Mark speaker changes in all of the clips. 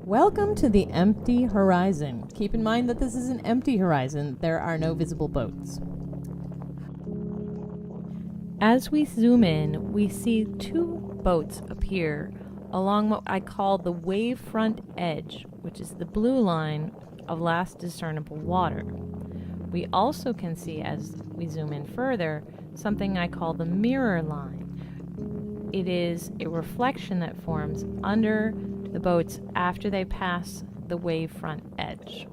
Speaker 1: Welcome to the empty horizon. Keep in mind that this is an empty horizon. There are no visible boats. As we zoom in, we see two boats appear along what I call the wavefront edge, which is the blue line of last discernible water. We also can see, as we zoom in further, something I call the mirror line. It is a reflection that forms under the boats after they pass the wavefront edge.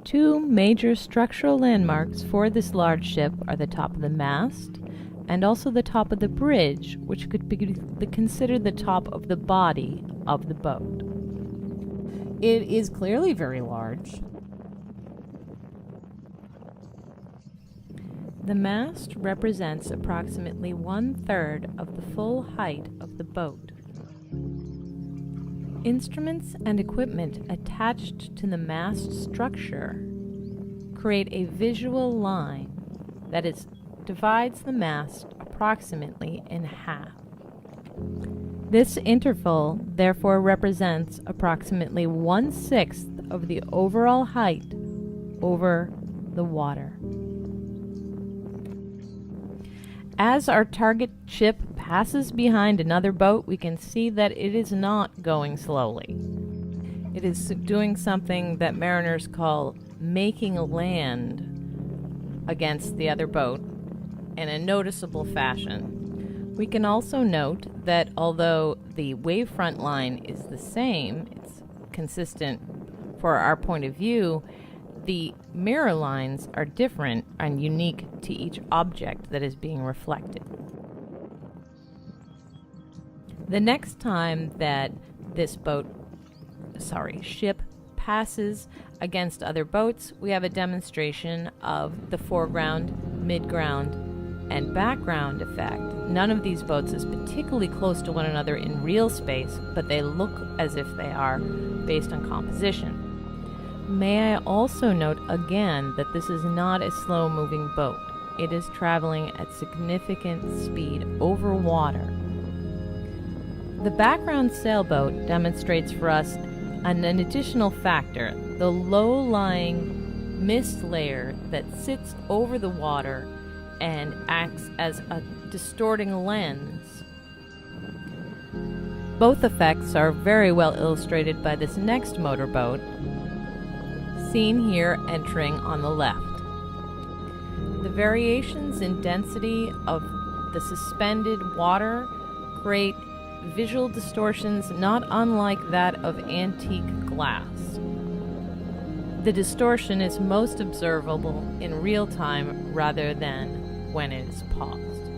Speaker 1: Two major structural landmarks for this large ship are the top of the mast and also the top of the bridge, which could be considered the top of the body of the boat. It is clearly very large. The mast represents approximately 1/3 of the full height of the boat. Instruments and equipment attached to the mast structure create a visual line that divides the mast approximately in half. This interval therefore represents approximately 1/6 of the overall height over the water. As our target ship passes behind another boat, we can see that it is not going slowly. It is doing something that mariners call making a land against the other boat in a noticeable fashion. We can also note that although the wavefront line is the same, it's consistent for our point of view, the mirror lines are different and unique to each object that is being reflected. The next time that this ship passes against other boats, we have a demonstration of the foreground, midground, and background effect. None of these boats is particularly close to one another in real space, but they look as if they are based on composition. May I also note again that this is not a slow-moving boat. It is traveling at significant speed over water. The background sailboat demonstrates for us an additional factor, the low-lying mist layer that sits over the water and acts as a distorting lens. Both effects are very well illustrated by this next motorboat, seen here entering on the left. The variations in density of the suspended water create visual distortions not unlike that of antique glass. The distortion is most observable in real time rather than when it is paused.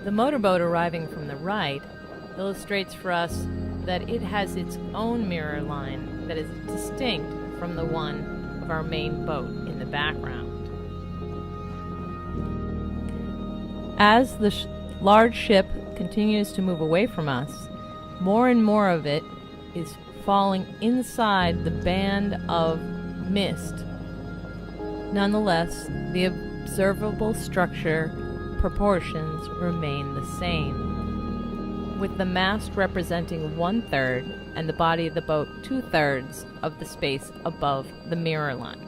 Speaker 1: The motorboat arriving from the right illustrates for us that it has its own mirror line that is distinct from the one of our main boat in the background. As the large ship continues to move away from us, more and more of it is falling inside the band of mist. Nonetheless, the observable structure proportions remain the same, with the mast representing 1/3 and the body of the boat 2/3 of the space above the mirror line.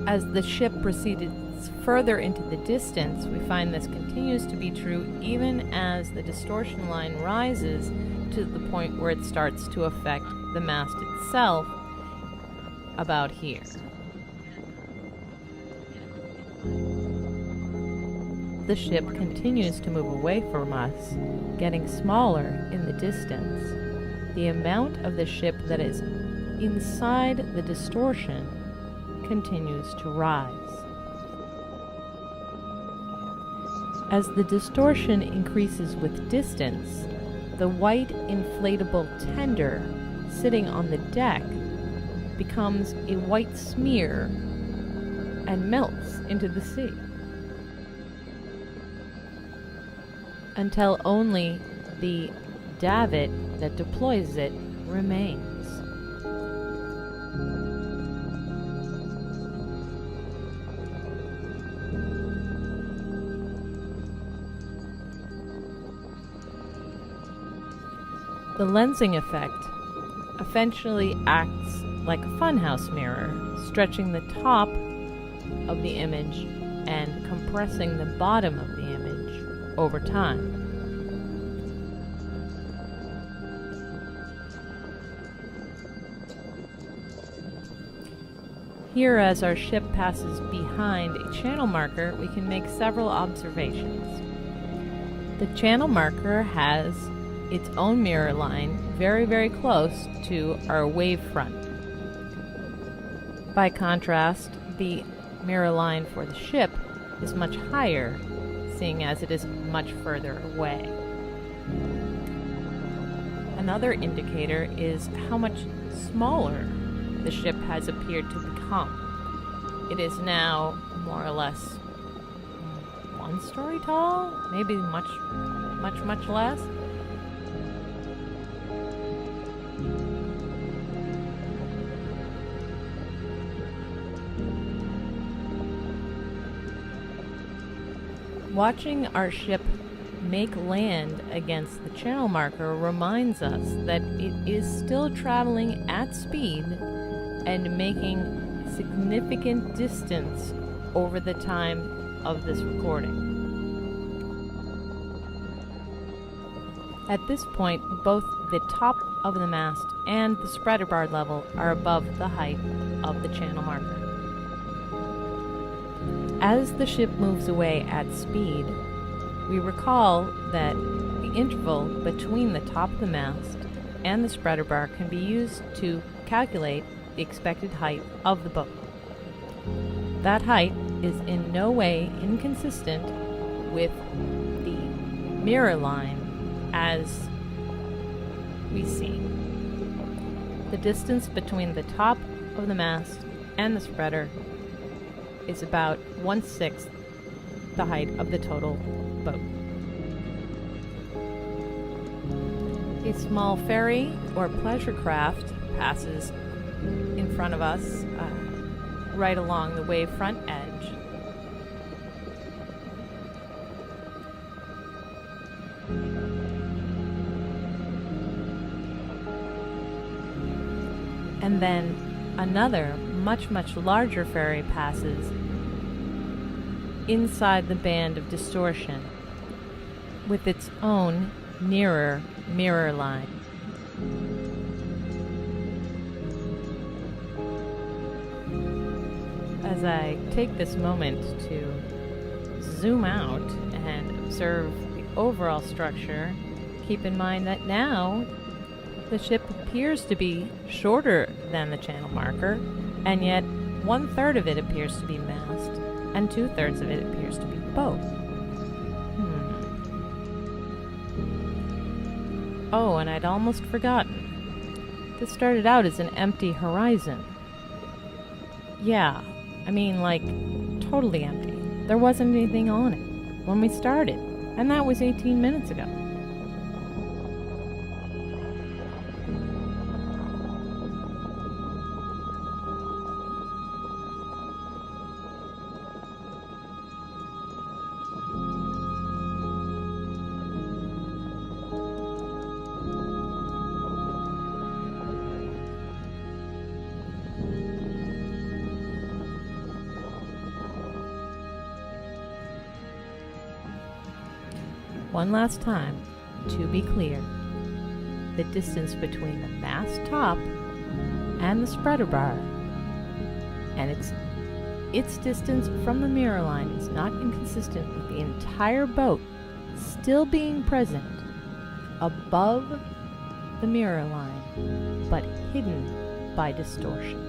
Speaker 1: As the ship proceeds further into the distance, we find this continues to be true even as the distortion line rises to the point where it starts to affect the mast itself about here. The ship continues to move away from us, getting smaller in the distance. The amount of the ship that is inside the distortion continues to rise. As the distortion increases with distance, the white inflatable tender sitting on the deck becomes a white smear and melts into the sea, until only the davit that deploys it remains. The lensing effect essentially acts like a funhouse mirror, stretching the top of the image and compressing the bottom of the image over time. Here, as our ship passes behind a channel marker, we can make several observations. The channel marker has its own mirror line very, very close to our wavefront. By contrast, the mirror line for the ship is much higher, seeing as it is much further away. Another indicator is how much smaller the ship has appeared to become. It is now more or less 1 story tall, maybe much less. Watching our ship make land against the channel marker reminds us that it is still traveling at speed and making significant distance over the time of this recording. At this point, both the top of the mast and the spreader bar level are above the height of the channel marker. As the ship moves away at speed, we recall that the interval between the top of the mast and the spreader bar can be used to calculate the expected height of the boat. That height is in no way inconsistent with the mirror line as we see. The distance between the top of the mast and the spreader is about 1/6 the height of the total boat. A small ferry or pleasure craft passes in front of us right along the wavefront edge. And then another much larger ferry passes inside the band of distortion with its own nearer mirror line. As I take this moment to zoom out and observe the overall structure, keep in mind that now the ship appears to be shorter than the channel marker, and yet 1/3 of it appears to be mast, and 2/3 of it appears to be boat. Oh, and I'd almost forgotten. This started out as an empty horizon. Yeah, I mean, like, totally empty. There wasn't anything on it when we started, and that was 18 minutes ago. One last time, to be clear, the distance between the mast top and the spreader bar and its distance from the mirror line is not inconsistent with the entire boat still being present above the mirror line, but hidden by distortion.